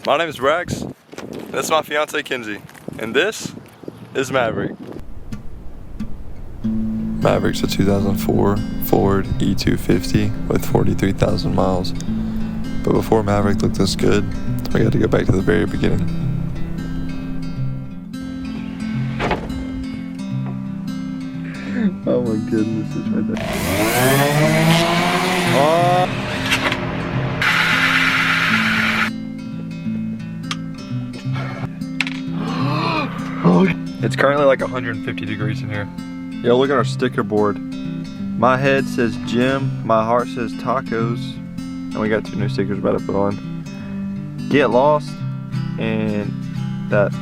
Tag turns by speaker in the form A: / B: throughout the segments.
A: My name is Rex, and this is my fiance Kinsey, and this is Maverick. Maverick's a 2004 Ford E250 with 43,000 miles. But before Maverick looked this good, we had to go back to the very beginning. Oh my goodness, it's right there. Oh. It's currently like 150 degrees in here. Yo, look at our sticker board. My head says gym, my heart says tacos, and we got 2 new stickers about to put on. Get lost, and that.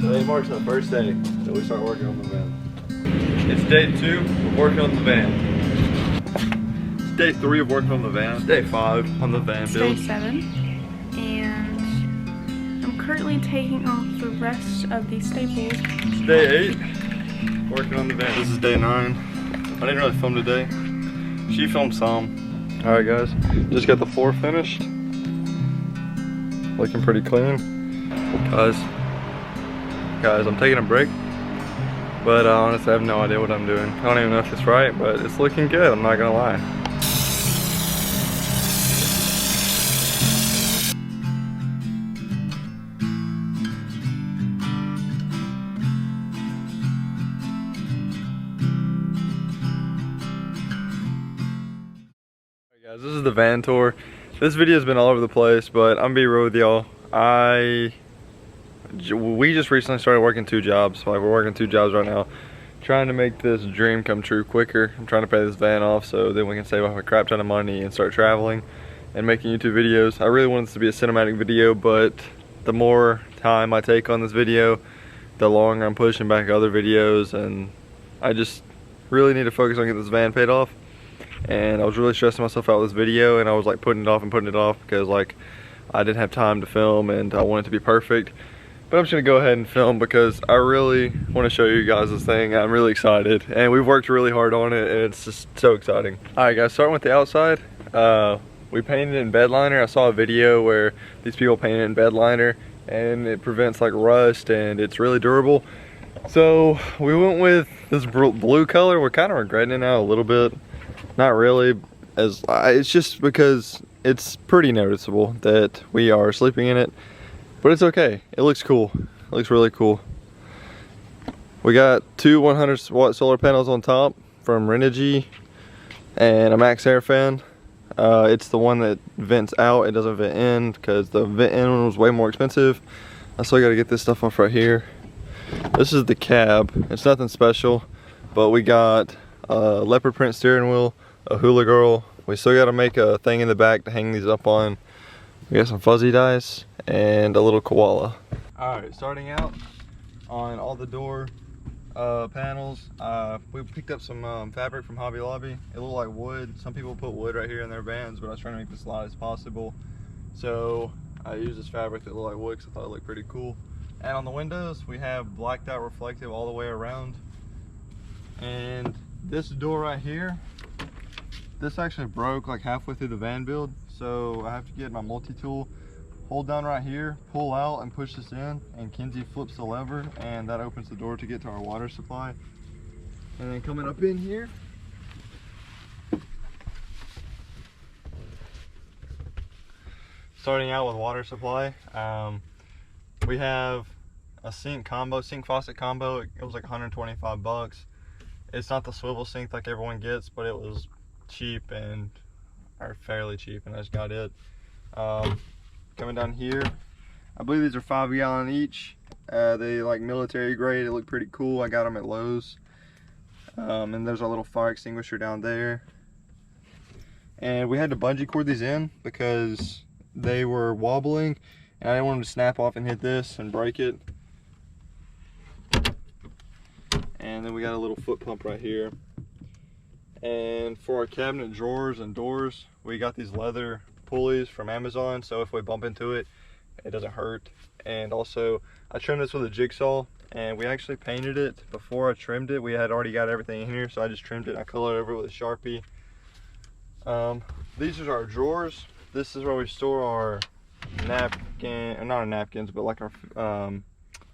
A: Today marks the first day that we start working on the van. It's day 2 of working on the van. It's day 3 of working on the van. It's day 5 on the van build.
B: It's day 7, and I'm currently taking off the rest of these staples.
A: It's day 8, working on the van. This is day 9. I didn't really film today. She filmed some. Alright guys, just got the floor finished. Looking pretty clean. Guys, I'm taking a break. But honestly, I have no idea what I'm doing. I don't even know if it's right, but it's looking good, I'm not gonna lie. Alright guys, this is the van tour. This video's been all over the place, but I'm gonna be real with y'all. We just recently started working 2 jobs. Like, we're working 2 jobs right now, trying to make this dream come true quicker. I'm trying to pay this van off so then we can save up a crap ton of money and start traveling and making YouTube videos. I really want this to be a cinematic video, but the more time I take on this video, the longer I'm pushing back other videos, and I just really need to focus on getting this van paid off. And I was really stressing myself out with this video, and I was like putting it off because like I didn't have time to film and I wanted it to be perfect. But I'm just gonna go ahead and film because I really want to show you guys this thing. I'm really excited, and we've worked really hard on it, and it's just so exciting. All right guys, starting with the outside, we painted it in bed liner. I saw a video where these people painted it in bed liner and it prevents like rust and it's really durable. So we went with this blue color. We're kind of regretting it now a little bit. Not really, it's just because it's pretty noticeable that we are sleeping in it. But it's okay, it looks cool. It looks really cool. We got 2 100-watt solar panels on top from Renogy and a Max Air fan. It's the one that vents out, it doesn't vent in because the vent in one was way more expensive. I still gotta get this stuff off right here. This is the cab, it's nothing special, but we got a leopard print steering wheel, a hula girl. We still gotta make a thing in the back to hang these up on. We got some fuzzy dice and a little koala. Alright, starting out on all the door panels, we picked up some fabric from Hobby Lobby. It looked like wood. Some people put wood right here in their vans, but I was trying to make this light as possible. So I used this fabric that looked like wood because I thought it looked pretty cool. And on the windows, we have blacked out reflective all the way around. And this door right here, this actually broke like halfway through the van build. So I have to get my multi-tool, hold down right here, pull out and push this in, and Kinsey flips the lever and that opens the door to get to our water supply. And then coming up in here, starting out with water supply, we have a sink faucet combo. It was like 125 bucks. It's not the swivel sink like everyone gets, but it was cheap and fairly cheap, and I just got it. Coming down here, I believe these are 5 gallon each. They like military grade. They look pretty cool. I got them at Lowe's. And there's a little fire extinguisher down there. And we had to bungee cord these in because they were wobbling, and I didn't want them to snap off and hit this and break it. And then we got a little foot pump right here. And for our cabinet drawers and doors, we got these leather pulleys from Amazon, so if we bump into it, it doesn't hurt. And also, I trimmed this with a jigsaw, and we actually painted it before I trimmed it. We had already got everything in here, so I just trimmed it and I colored over with a Sharpie. These are our drawers. This is where we store our napkin, not napkins, but like our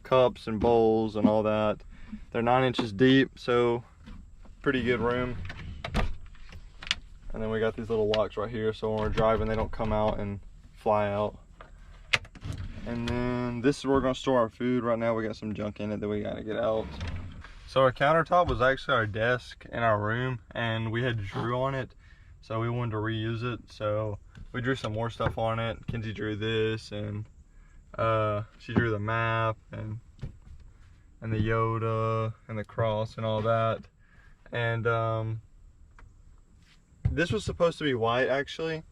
A: cups and bowls and all that. They're 9 inches deep, so pretty good room. And then we got these little locks right here, so when we're driving, they don't come out and fly out. And then this is where we're gonna store our food. Right now we got some junk in it that we gotta get out. So our countertop was actually our desk in our room, and we had drew on it, so we wanted to reuse it. So we drew some more stuff on it. Kenzie drew this, and she drew the map and the Yoda and the cross and all that. And this was supposed to be white, actually.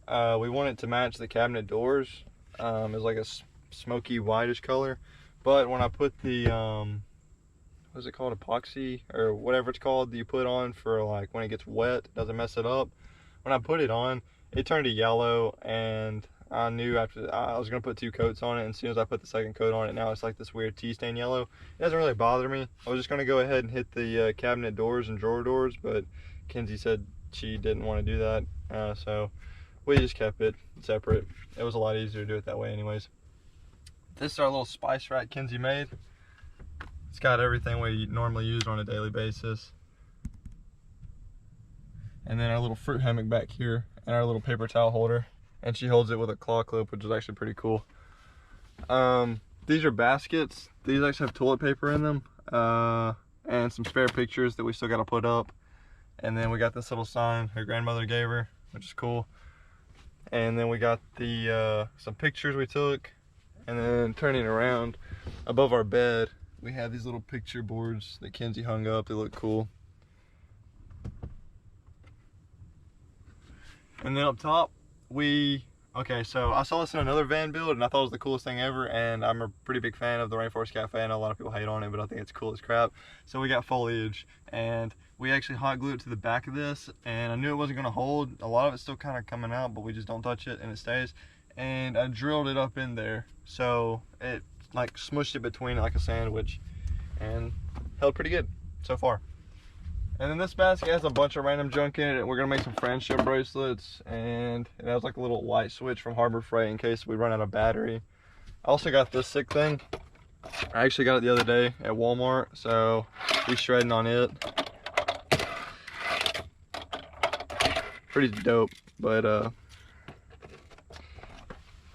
A: We wanted to match the cabinet doors. It's like a smoky whitish color, but when I put the what's it called, epoxy or whatever it's called that you put on for like when it gets wet, it doesn't mess it up. When I put it on, it turned to yellow, and I knew after I was gonna put 2 coats on it, and as soon as I put the second coat on it, now it's like this weird tea stain yellow. It doesn't really bother me. I was just gonna go ahead and hit the cabinet doors and drawer doors, but Kenzie said she didn't want to do that, so we just kept it separate. It was a lot easier to do it that way anyways. This is our little spice rack Kenzie made. It's got everything we normally use on a daily basis. And then our little fruit hammock back here, and our little paper towel holder. And she holds it with a claw clip, which is actually pretty cool. These are baskets. These actually have toilet paper in them, and some spare pictures that we still gotta put up. And then we got this little sign her grandmother gave her, which is cool. And then we got the some pictures we took. And then turning around, above our bed, we have these little picture boards that Kenzie hung up. They look cool. And then up top, okay, so I saw this in another van build, and I thought it was the coolest thing ever, and I'm a pretty big fan of the Rainforest Cafe. I know a lot of people hate on it, but I think it's cool as crap. So we got foliage, and we actually hot glued it to the back of this, and I knew it wasn't gonna hold. A lot of it's still kind of coming out, but we just don't touch it and it stays. And I drilled it up in there, so it like smushed it between like a sandwich, and held pretty good so far. And then this basket has a bunch of random junk in it, and we're gonna make some friendship bracelets, and it has like a little light switch from Harbor Freight in case we run out of battery. I also got this sick thing. I actually got it the other day at Walmart, so we shredding on it. Pretty dope, but that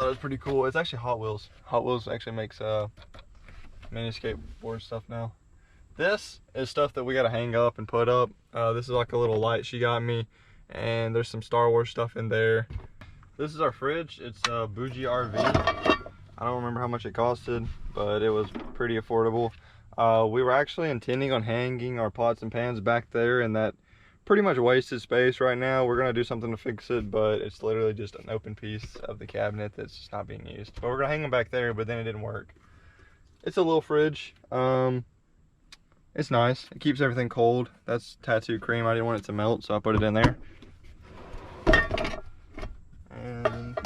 A: was pretty cool. It's actually Hot Wheels. Hot Wheels actually makes mini skateboard stuff now. This is stuff that we gotta hang up and put up. This is like a little light she got me, and there's some Star Wars stuff in there. This is our fridge. It's a Bougie RV. I don't remember how much it costed, but it was pretty affordable. We were actually intending on hanging our pots and pans back there, and that pretty much wasted space right now. We're gonna do something to fix it, but it's literally just an open piece of the cabinet that's just not being used. But we're gonna hang them back there, but then it didn't work. It's a little fridge. It's nice. It keeps everything cold. That's tattoo cream. I didn't want it to melt, so I put it in there. And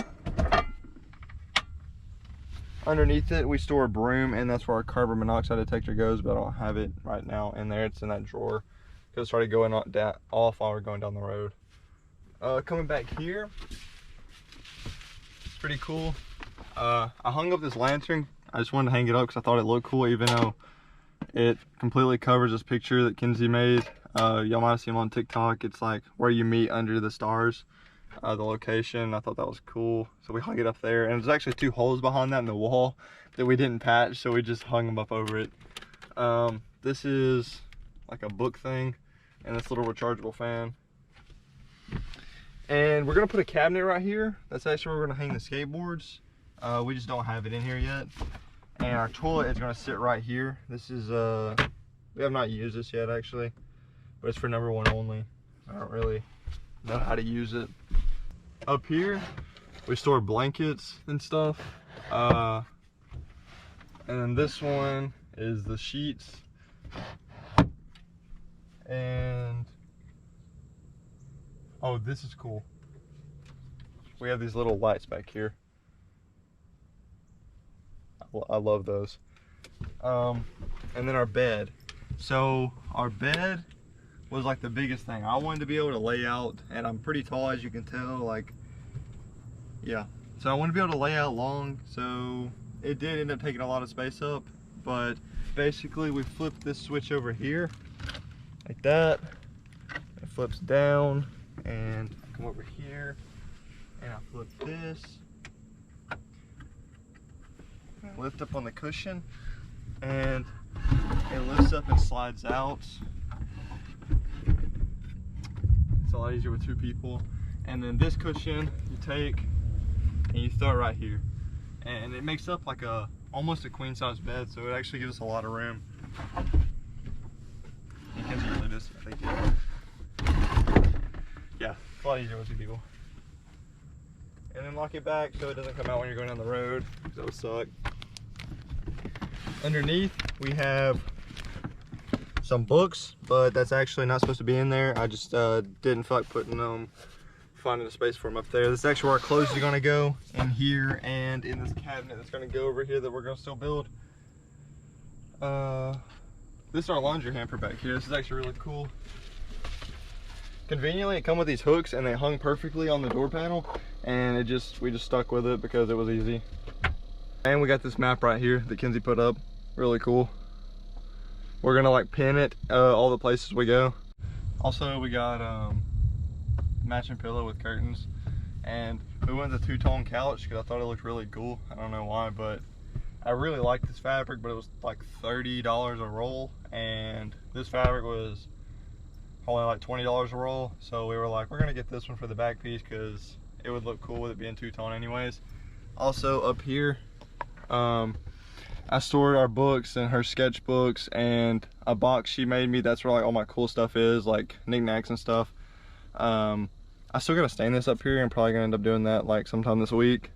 A: underneath it, we store a broom, and that's where our carbon monoxide detector goes, but I don't have it right now in there. It's in that drawer, because it started going off while we're going down the road. Coming back here, it's pretty cool. I hung up this lantern. I just wanted to hang it up because I thought it looked cool, even though it completely covers this picture that Kenzie made. Y'all might have seen them on TikTok. It's like where you meet under the stars, the location. I thought that was cool, so we hung it up there. And there's actually 2 holes behind that in the wall that we didn't patch, so we just hung them up over it. This is like a book thing, and this little rechargeable fan. And we're gonna put a cabinet right here. That's actually where we're gonna hang the skateboards. We just don't have it in here yet. And our toilet is gonna sit right here. This is we have not used this yet actually, but it's for #1 only. I don't really know how to use it. Up here we store blankets and stuff, and then this one is the sheets. And oh, this is cool. We have these little lights back here. I love those. And then our bed. So our bed was like the biggest thing. I wanted to be able to lay out, and I'm pretty tall, as you can tell. Like, yeah. So I want to be able to lay out long, so it did end up taking a lot of space up, but basically we flipped this switch over here like that. It flips down, and come over here and I flip this, lift up on the cushion, and it lifts up and slides out. It's a lot easier with two people. And then this cushion you take and you throw it right here, and it makes up like almost a queen size bed, so it actually gives us a lot of room. You can really just, I think, yeah, it's a lot easier with two people. And then lock it back so it doesn't come out when you're going down the road, because that would suck. Underneath we have some books, but that's actually not supposed to be in there. I just didn't feel like finding a space for them up there. This is actually where our clothes are gonna go, in here and in this cabinet that's gonna go over here that we're gonna still build. This is our laundry hamper back here. This is actually really cool. Conveniently, it comes with these hooks and they hung perfectly on the door panel, and we just stuck with it because it was easy. And we got this map right here that Kenzie put up. Really cool. We're gonna like pin it all the places we go. Also, we got matching pillow with curtains, and we went with a two-tone couch because I thought it looked really cool. I don't know why, but I really like this fabric, but it was like $30 a roll, and this fabric was only like $20 a roll. So we were like, we're gonna get this one for the back piece because it would look cool with it being two-tone anyways. Also up here, I stored our books and her sketchbooks and a box she made me. That's where like all my cool stuff is, like knickknacks and stuff. I still gotta stain this up here. I'm probably gonna end up doing that like sometime this week.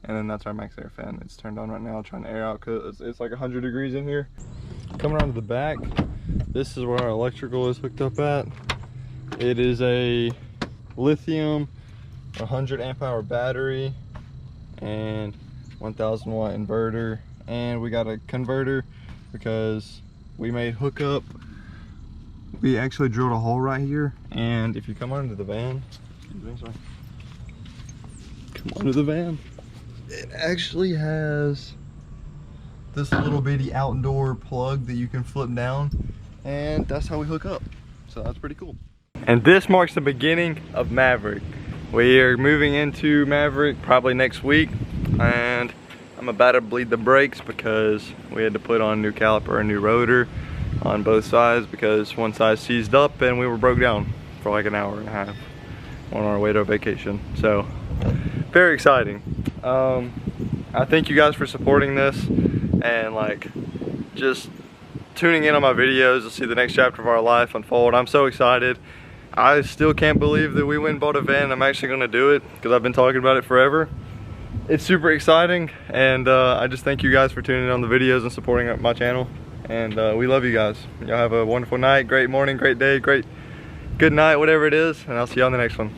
A: And then that's our max air fan. It's turned on right now, trying to air out because it's like 100 degrees in here. Coming around to the back, this is where our electrical is hooked up at. It is a lithium 100 amp hour battery and 1000 watt inverter, and we got a converter because we made hookup. We actually drilled a hole right here, and if you come onto the van, come onto the van, it actually has this little bitty outdoor plug that you can flip down, and that's how we hook up. So that's pretty cool. And this marks the beginning of Maverick. We are moving into Maverick probably next week, and I'm about to bleed the brakes because we had to put on a new caliper and new rotor on both sides because one side seized up and we were broke down for like an hour and a half on our way to a vacation. So very exciting. I thank you guys for supporting this and like just tuning in on my videos to see the next chapter of our life unfold. I'm so excited. I still can't believe that we went and bought a van. I'm actually gonna do it because I've been talking about it forever. It's super exciting, and I just thank you guys for tuning in on the videos and supporting my channel. And we love you guys. Y'all have a wonderful night, great morning, great day, good night, whatever it is, and I'll see you on the next one.